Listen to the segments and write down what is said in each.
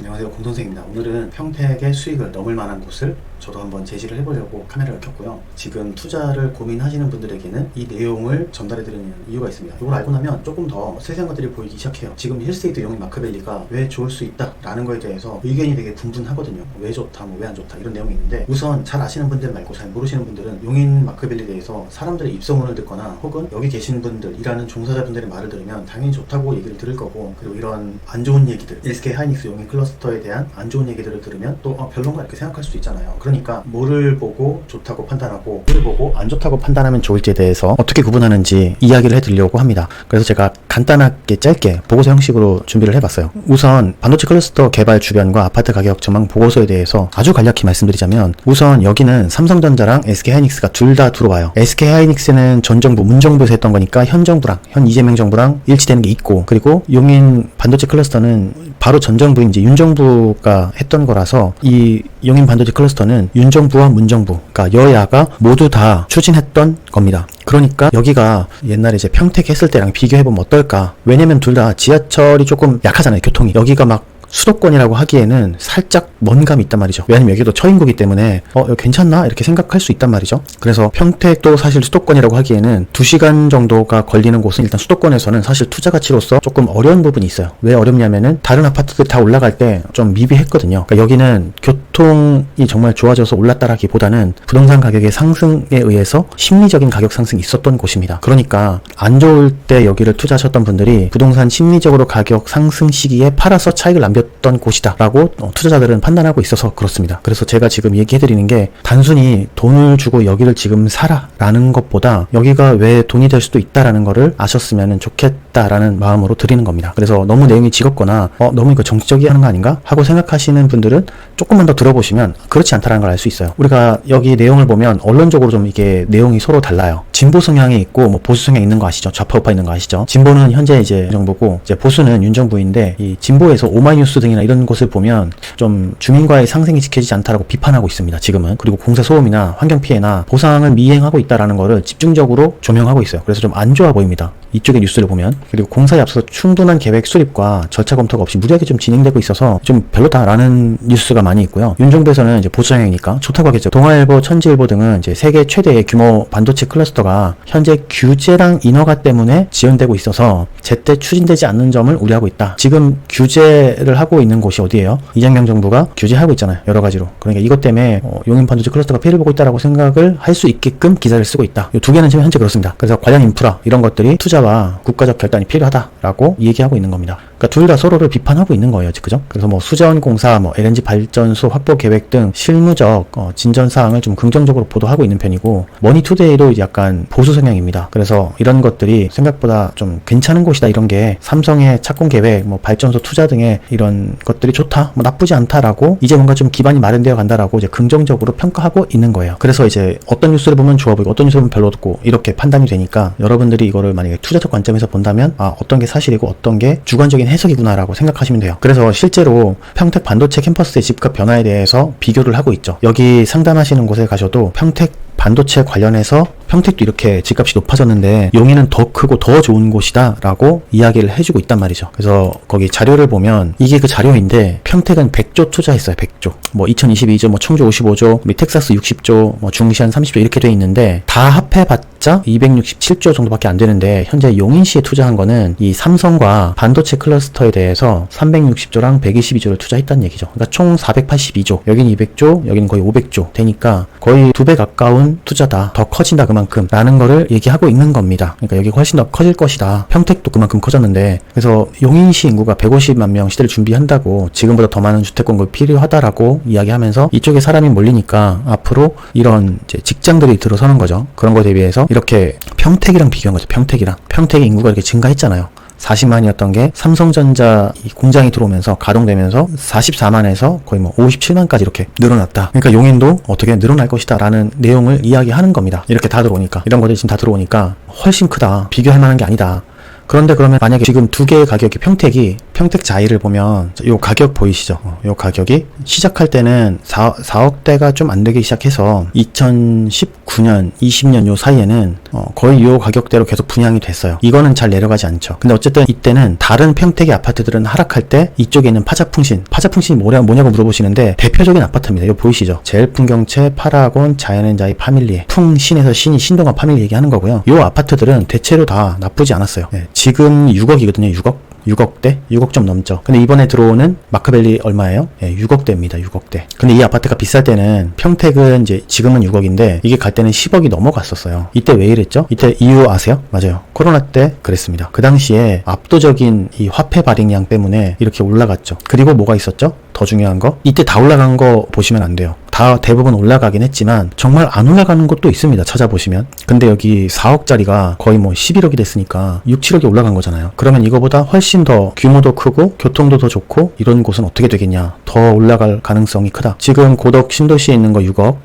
안녕하세요, 공선생입니다. 오늘은 평택의 수익을 넘을 만한 곳을 저도 한번 제시를 해보려고 카메라를 켰고요. 지금 투자를 고민하시는 분들에게는 이 내용을 전달해드리는 이유가 있습니다. 이걸 알고 나면 조금 더 세세한 것들이 보이기 시작해요. 지금 힐스테이트 용인 마크밸리가 왜 좋을 수 있다 라는 거에 대해서 의견이 되게 분분하거든요. 왜 좋다, 왜 안 좋다 이런 내용이 있는데, 우선 잘 아시는 분들 말고 잘 모르시는 분들은 용인 마크밸리에 대해서 사람들의 입소문을 듣거나 혹은 여기 계신 분들, 일하는 종사자분들의 말을 들으면 당연히 좋다고 얘기를 들을 거고, 그리고 이런 안 좋은 얘기들, SK 하이닉스 용인 클러스터에 대한 안 좋은 얘기들을 들으면 또 별론가 이렇게 생각할 수도 있잖아요. 그러니까 뭐를 보고 좋다고 판단하고 뭐를 보고 안 좋다고 판단하면 좋을지에 대해서 어떻게 구분하는지 이야기를 해드리려고 합니다. 그래서 제가 간단하게 짧게 보고서 형식으로 준비를 해봤어요. 우선 반도체 클러스터 개발 주변과 아파트 가격 전망 보고서에 대해서 아주 간략히 말씀드리자면, 우선 여기는 삼성전자랑 SK하이닉스가 둘 다 들어와요. SK하이닉스는 전 정부, 문정부에서 했던 거니까 현 정부랑, 현 이재명 정부랑 일치되는 게 있고, 그리고 용인 반도체 클러스터는 바로 전 정부인 이제 윤 정부가 했던 거라서, 이 용인 반도체 클러스터는 윤 정부와 문 정부, 그러니까 여야가 모두 다 추진했던 겁니다. 그러니까 여기가 옛날에 이제 평택 했을 때랑 비교해보면 어떨까? 왜냐면 둘 다 지하철이 조금 약하잖아요, 교통이. 여기가 막 수도권이라고 하기에는 살짝 먼 감이 있단 말이죠. 왜냐면 여기도 처인구기 때문에 여기 괜찮나? 이렇게 생각할 수 있단 말이죠. 그래서 평택도 사실 수도권이라고 하기에는 2시간 정도가 걸리는 곳은 일단 수도권에서는 사실 투자 가치로서 조금 어려운 부분이 있어요. 왜 어렵냐면은 다른 아파트들 다 올라갈 때 좀 미비했거든요. 그러니까 여기는 교통이 정말 좋아져서 올랐다라기보다는 부동산 가격의 상승에 의해서 심리적인 가격 상승이 있었던 곳입니다. 그러니까 안 좋을 때 여기를 투자하셨던 분들이 부동산 심리적으로 가격 상승 시기에 팔아서 차익을 남겼던 곳이다 라고 투자자들은 판단하고 있어서 그렇습니다. 그래서 제가 지금 얘기해드리는 게 단순히 돈을 주고 여기를 지금 사라 라는 것보다 여기가 왜 돈이 될 수도 있다라는 거를 아셨으면 좋겠다라는 마음으로 드리는 겁니다. 그래서 너무 내용이 지겹거나 너무 이거 정치적이 하는 거 아닌가 하고 생각하시는 분들은 조금만 더 들어보시면 그렇지 않다라는 걸 알 수 있어요. 우리가 여기 내용을 보면 언론적으로 좀 이게 내용이 서로 달라요. 진보 성향이 있고 보수 성향이 있는 거 아시죠? 좌파 우파 있는 거 아시죠? 진보는 현재 이제 정부고, 이제 보수는 윤 정부인데, 이 진보에서 오마이뉴스 등이나 이런 곳을 보면 좀 주민과의 상생이 지켜지지 않다라고 비판하고 있습니다, 지금은. 그리고 공사 소음이나 환경 피해나 보상을 미행하고 있다라는 거를 집중적으로 조명하고 있어요. 그래서 좀 안 좋아 보입니다, 이쪽의 뉴스를 보면. 그리고 공사에 앞서서 충분한 계획 수립과 절차 검토가 없이 무리하게 좀 진행되고 있어서 좀 별로다라는 뉴스가 많이 있고요. 윤 정부에서는 이제 보수 성향이니까 좋다고 하겠죠. 동아일보, 천지일보 등은 이제 세계 최대의 규모 반도체 클러스터가 현재 규제랑 인허가 때문에 지연되고 있어서 제때 추진되지 않는 점을 우려하고 있다. 지금 규제를 하고 있는 곳이 어디예요? 이재명 정부가 규제하고 있잖아요, 여러 가지로. 그러니까 이것 때문에 용인 반도체 클러스터가 피해를 보고 있다라고 생각을 할 수 있게끔 기사를 쓰고 있다. 이 두 개는 지금 현재 그렇습니다. 그래서 관련 인프라 이런 것들이 투자와 국가적 결단이 필요하다라고 얘기하고 있는 겁니다. 그러니까 둘 다 서로를 비판하고 있는 거예요, 그죠? 그래서 수자원 공사, LNG 발전소 확보 계획 등 실무적 진전 사항을 좀 긍정적으로 보도하고 있는 편이고, 머니투데이도 약간 보수 성향입니다. 그래서 이런 것들이 생각보다 좀 괜찮은 곳이다, 이런 게 삼성의 착공 계획, 발전소 투자 등의 이런 것들이 좋다, 나쁘지 않다라고, 이제 뭔가 좀 기반이 마련되어 간다라고 이제 긍정적으로 평가하고 있는 거예요. 그래서 이제 어떤 뉴스를 보면 좋아 보이고 어떤 뉴스를 보면 별로고 이렇게 판단이 되니까, 여러분들이 이거를 만약에 투자적 관점에서 본다면 어떤 게 사실이고 어떤 게 주관적인 해석이구나라고 생각하시면 돼요. 그래서 실제로 평택 반도체 캠퍼스의 집값 변화에 대해서 비교를 하고 있죠. 여기 상담하시는 곳에 가셔도 평택 반도체 관련해서 평택도 이렇게 집값이 높아졌는데 용인은 더 크고 더 좋은 곳이다 라고 이야기를 해주고 있단 말이죠. 그래서 거기 자료를 보면 이게 그 자료인데, 평택은 100조 투자했어요. 100조. 2022조, 청주 55조, 텍사스 60조, 중시안 30조 이렇게 돼 있는데, 다 합해봤자 267조 정도밖에 안 되는데, 현재 용인시에 투자한 거는 이 삼성과 반도체 클러스터에 대해서 360조랑 122조를 투자했다는 얘기죠. 그러니까 총 482조, 여긴 200조, 여기는 거의 500조 되니까 거의 2배 가까운 투자다, 더 커진다 그만큼 라는 거를 얘기하고 있는 겁니다. 그러니까 여기가 훨씬 더 커질 것이다. 평택도 그만큼 커졌는데, 그래서 용인시 인구가 150만 명 시대를 준비한다고 지금보다 더 많은 주택 공급이 필요하다라고 이야기하면서 이쪽에 사람이 몰리니까 앞으로 이런 이제 직장들이 들어서는 거죠. 그런 거에 대비해서 이렇게 평택이랑 비교한 거죠. 평택의 인구가 이렇게 증가했잖아요. 40만이었던 게 삼성전자 공장이 들어오면서 가동되면서 44만에서 거의 57만까지 이렇게 늘어났다. 그러니까 용인도 어떻게 늘어날 것이다 라는 내용을 이야기하는 겁니다. 이렇게 다 들어오니까, 이런 것들이 지금 다 들어오니까 훨씬 크다, 비교할 만한 게 아니다. 그런데 그러면 만약에 지금 두 개의 가격이, 평택 자이를 보면 요 가격 보이시죠? 요 가격이 시작할 때는 4억대가 좀 안 되기 시작해서 2019 19년, 20년 요 사이에는 거의 요 가격대로 계속 분양이 됐어요. 이거는 잘 내려가지 않죠. 근데 어쨌든 이때는 다른 평택의 아파트들은 하락할 때 이쪽에 있는 파자풍신이 뭐냐고 물어보시는데 대표적인 아파트입니다. 이거 보이시죠? 제일풍경채, 파라곤, 자연앤자이 파밀리에, 풍신에서 신이 신동아 파밀리 얘기하는 거고요. 요 아파트들은 대체로 다 나쁘지 않았어요. 네, 지금 6억이거든요. 6억대? 6억 좀 넘죠. 근데 이번에 들어오는 마크밸리 얼마예요? 예, 6억대입니다. 6억대. 근데 이 아파트가 비쌀 때는 평택은 이제 지금은 6억인데 이게 갈 때는 10억이 넘어갔었어요. 이때 왜 이랬죠? 이때 이유 아세요? 맞아요. 코로나 때 그랬습니다. 그 당시에 압도적인 이 화폐 발행량 때문에 이렇게 올라갔죠. 그리고 뭐가 있었죠? 더 중요한 거? 이때 다 올라간 거 보시면 안 돼요. 다 대부분 올라가긴 했지만 정말 안 올라가는 것도 있습니다. 찾아보시면. 근데 여기 4억짜리가 거의 뭐 11억이 됐으니까 6, 7억이 올라간 거잖아요. 그러면 이거보다 훨씬 더 규모도 크고 교통도 더 좋고 이런 곳은 어떻게 되겠냐. 더 올라갈 가능성이 크다. 지금 고덕 신도시에 있는 거 6억,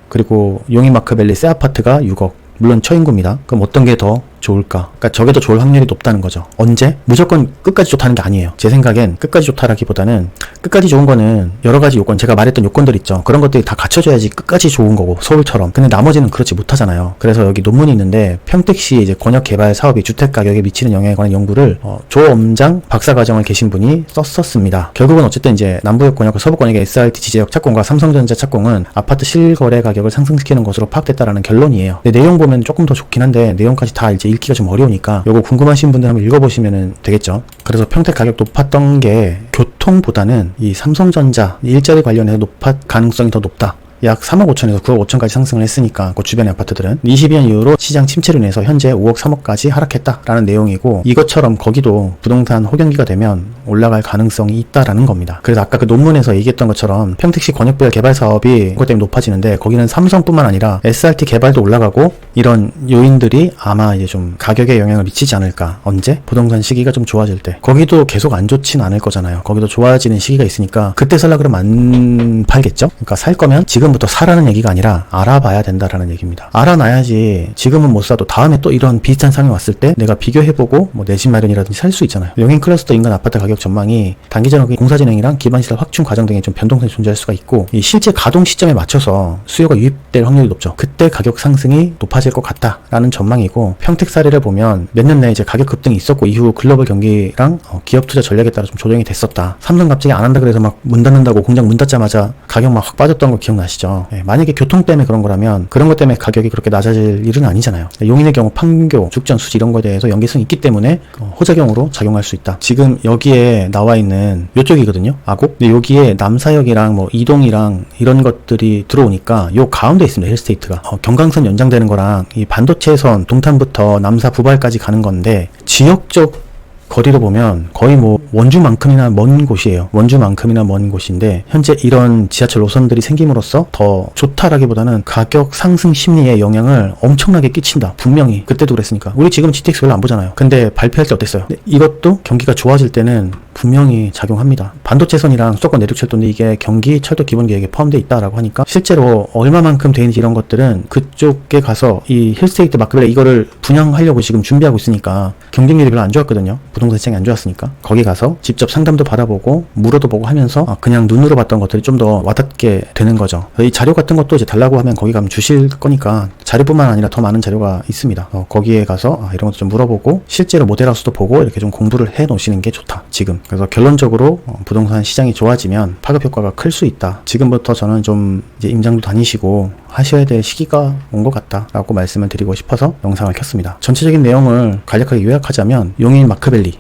그리고 용인마크밸리 새 아파트가 6억. 물론 처인구입니다. 그럼 어떤 게 더 좋을까? 그러니까 저게 더 좋을 확률이 높다는 거죠. 언제? 무조건 끝까지 좋다는 게 아니에요. 제 생각엔 끝까지 좋다라기보다는 끝까지 좋은 거는 여러 가지 요건, 제가 말했던 요건들 있죠. 그런 것들이 다 갖춰져야지 끝까지 좋은 거고, 서울처럼. 근데 나머지는 그렇지 못하잖아요. 그래서 여기 논문이 있는데 평택시 이제 권역 개발 사업이 주택 가격에 미치는 영향에 관한 연구를 조엄장 박사과정을 계신 분이 썼었습니다. 결국은 어쨌든 이제 남부역 권역과 서부 권역의 SRT 지제역 착공과 삼성전자 착공은 아파트 실거래 가격을 상승시키는 것으로 파악됐다라는 결론이에요. 근데 내용 보면 조금 더 좋긴 한데 내용까지 다 이제 읽기가 좀 어려우니까 요거 궁금하신 분들 한번 읽어보시면 되겠죠. 그래서 평택 가격 높았던 게 교통보다는 이 삼성전자 일자리 관련해서 가능성이 더 높다. 약 3억 5천에서 9억 5천까지 상승을 했으니까 그 주변의 아파트들은 22년 이후로 시장 침체로 인해서 현재 5억 3억까지 하락했다라는 내용이고, 이것처럼 거기도 부동산 호경기가 되면 올라갈 가능성이 있다라는 겁니다. 그래서 아까 그 논문에서 얘기했던 것처럼 평택시 권역별 개발 사업이 그것 때문에 높아지는데 거기는 삼성뿐만 아니라 SRT 개발도 올라가고 이런 요인들이 아마 이제 좀 가격에 영향을 미치지 않을까. 언제? 부동산 시기가 좀 좋아질 때. 거기도 계속 안 좋진 않을 거잖아요. 거기도 좋아지는 시기가 있으니까 그때 살라 그러면 안 팔겠죠? 그러니까 살 거면 지금부터 사라는 얘기가 아니라 알아봐야 된다라는 얘기입니다. 알아놔야지 지금은 못 사도 다음에 또 이런 비슷한 상황이 왔을 때 내가 비교해보고 뭐 내 집 마련이라든지 살 수 있잖아요. 용인 클러스터 인근 아파트 가격 전망이 단기적인 공사 진행이랑 기반시설 확충 과정 등의 좀 변동성이 존재할 수가 있고, 이 실제 가동 시점에 맞춰서 수요가 유입될 확률이 높죠. 그때 가격 상승이 높아질 것 같다라는 전망이고, 평택 사례를 보면 몇 년 내에 이제 가격 급등이 있었고 이후 글로벌 경기랑 기업 투자 전략에 따라 좀 조정이 됐었다. 삼성 갑자기 안 한다 그래서 막 문 닫는다고 공장 문 닫자마자 가격 막 확 빠졌던 거 기억나시죠? 네, 만약에 교통 때문에 그런 거라면 그런 것 때문에 가격이 그렇게 낮아질 일은 아니잖아요. 용인의 경우 판교, 죽전, 수지 이런 거에 대해서 연계성이 있기 때문에 호작용으로 작용할 수 있다. 지금 여기에 나와 있는 요쪽이거든요. 아곡. 근데 여기에 남사역이랑 뭐 이동이랑 이런 것들이 들어오니까 요 가운데 있습니다. 힐스테이트가. 경강선 연장되는 거랑 이 반도체선 동탄부터 남사 부발까지 가는 건데 지역적 거리로 보면 거의 뭐 원주만큼이나 먼 곳이에요. 원주만큼이나 먼 곳인데 현재 이런 지하철 노선들이 생김으로써 더 좋다라기보다는 가격 상승 심리에 영향을 엄청나게 끼친다. 분명히 그때도 그랬으니까. 우리 지금 GTX 별로 안 보잖아요. 근데 발표할 때 어땠어요? 이것도 경기가 좋아질 때는 분명히 작용합니다. 반도체선이랑 수도권 내륙철도인데 이게 경기 철도 기본계획에 포함되어 있다라고 하니까 실제로 얼마만큼 돼 있는지 이런 것들은 그쪽에 가서 이 힐스테이트 마크밸리 이거를 분양하려고 지금 준비하고 있으니까 경쟁률이 별로 안 좋았거든요. 부동산 시장이 안 좋았으니까. 거기 가서 직접 상담도 받아보고 물어도 보고 하면서 그냥 눈으로 봤던 것들이 좀 더 와닿게 되는 거죠. 이 자료 같은 것도 이제 달라고 하면 거기 가면 주실 거니까 자료뿐만 아니라 더 많은 자료가 있습니다. 거기에 가서 이런 것도 좀 물어보고 실제로 모델하우스도 보고 이렇게 좀 공부를 해 놓으시는 게 좋다. 지금. 그래서 결론적으로 부동산 시장이 좋아지면 파급 효과가 클 수 있다. 지금부터 저는 좀 이제 임장도 다니시고 하셔야 될 시기가 온 것 같다라고 말씀을 드리고 싶어서 영상을 켰습니다. 전체적인 내용을 간략하게 요약하자면 용인 마크밸리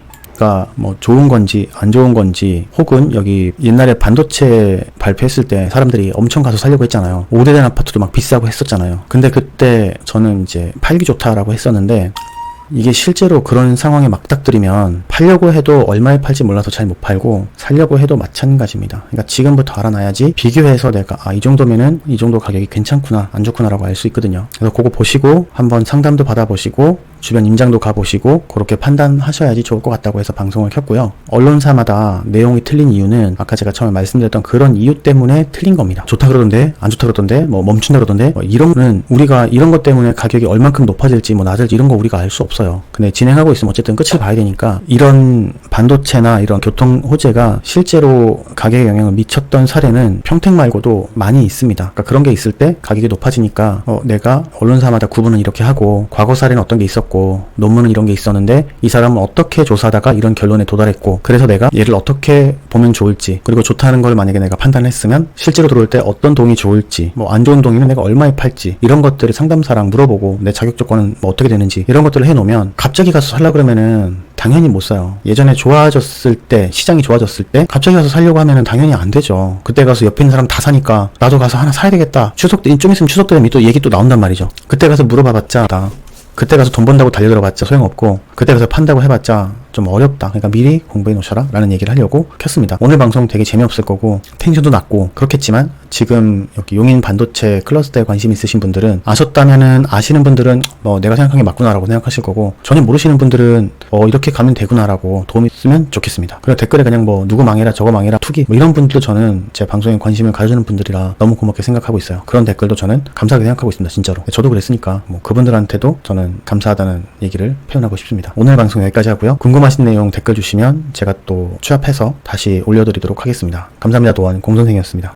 뭐 좋은 건지 안 좋은 건지, 혹은 여기 옛날에 반도체 발표했을 때 사람들이 엄청 가서 살려고 했잖아요. 오래된 아파트도 막 비싸고 했었잖아요. 근데 그때 저는 이제 팔기 좋다라고 했었는데 이게 실제로 그런 상황에 맞닥뜨리면 팔려고 해도 얼마에 팔지 몰라서 잘 못 팔고 살려고 해도 마찬가지입니다. 그러니까 지금부터 알아놔야지 비교해서 내가 이 정도면은 이 정도 가격이 괜찮구나 안 좋구나라고 알 수 있거든요. 그래서 그거 보시고 한번 상담도 받아보시고 주변 임장도 가보시고 그렇게 판단하셔야지 좋을 것 같다고 해서 방송을 켰고요. 언론사마다 내용이 틀린 이유는 아까 제가 처음에 말씀드렸던 그런 이유 때문에 틀린 겁니다. 좋다 그러던데 안 좋다 그러던데 뭐 멈춘다 그러던데 뭐 이런 거는 우리가 이런 것 때문에 가격이 얼만큼 높아질지 뭐 낮을지 이런 거 우리가 알 수 없어요. 근데 진행하고 있으면 어쨌든 끝을 봐야 되니까 이런 반도체나 이런 교통 호재가 실제로 가격에 영향을 미쳤던 사례는 평택 말고도 많이 있습니다. 그러니까 그런 게 있을 때 가격이 높아지니까 내가 언론사마다 구분은 이렇게 하고 과거 사례는 어떤 게 있었고 논문은 이런 게 있었는데 이 사람은 어떻게 조사하다가 이런 결론에 도달했고 그래서 내가 얘를 어떻게 보면 좋을지 그리고 좋다는 걸 만약에 내가 판단했으면 실제로 들어올 때 어떤 동이 좋을지 뭐 안 좋은 동이면 내가 얼마에 팔지 이런 것들을 상담사랑 물어보고 내 자격 조건은 뭐 어떻게 되는지 이런 것들을 해놓으면 갑자기 가서 살라 그러면은 당연히 못 사요. 예전에 좋아졌을 때 시장이 좋아졌을 때 갑자기 가서 살려고 하면은 당연히 안 되죠. 그때 가서 옆에 있는 사람 다 사니까 나도 가서 하나 사야 되겠다. 추석 때 좀 있으면 추석 되면 또 얘기 또 나온단 말이죠. 그때 가서 물어봐봤자 그때 가서 돈 번다고 달려들어봤자 소용없고 그때 가서 판다고 해봤자 좀 어렵다. 그러니까 미리 공부해 놓으셔라 라는 얘기를 하려고 켰습니다. 오늘 방송 되게 재미없을 거고 텐션도 낮고 그렇겠지만 지금 여기 용인 반도체 클러스터에 관심 있으신 분들은 아셨다면은 아시는 분들은 내가 생각한 게 맞구나 라고 생각하실 거고 전혀 모르시는 분들은 이렇게 가면 되구나 라고 도움이 있으면 좋겠습니다. 그리고 댓글에 그냥 누구 망해라 저거 망해라 투기 이런 분들도 저는 제 방송에 관심을 가져주는 분들이라 너무 고맙게 생각하고 있어요. 그런 댓글도 저는 감사하게 생각하고 있습니다. 진짜로. 저도 그랬으니까 그분들한테도 저는 감사하다는 얘기를 표현하고 싶습니다. 오늘 방송 여기까지 하고요. 궁금하신 내용 댓글 주시면 제가 또 취합해서 다시 올려드리도록 하겠습니다. 감사합니다. 도안 공선생이었습니다.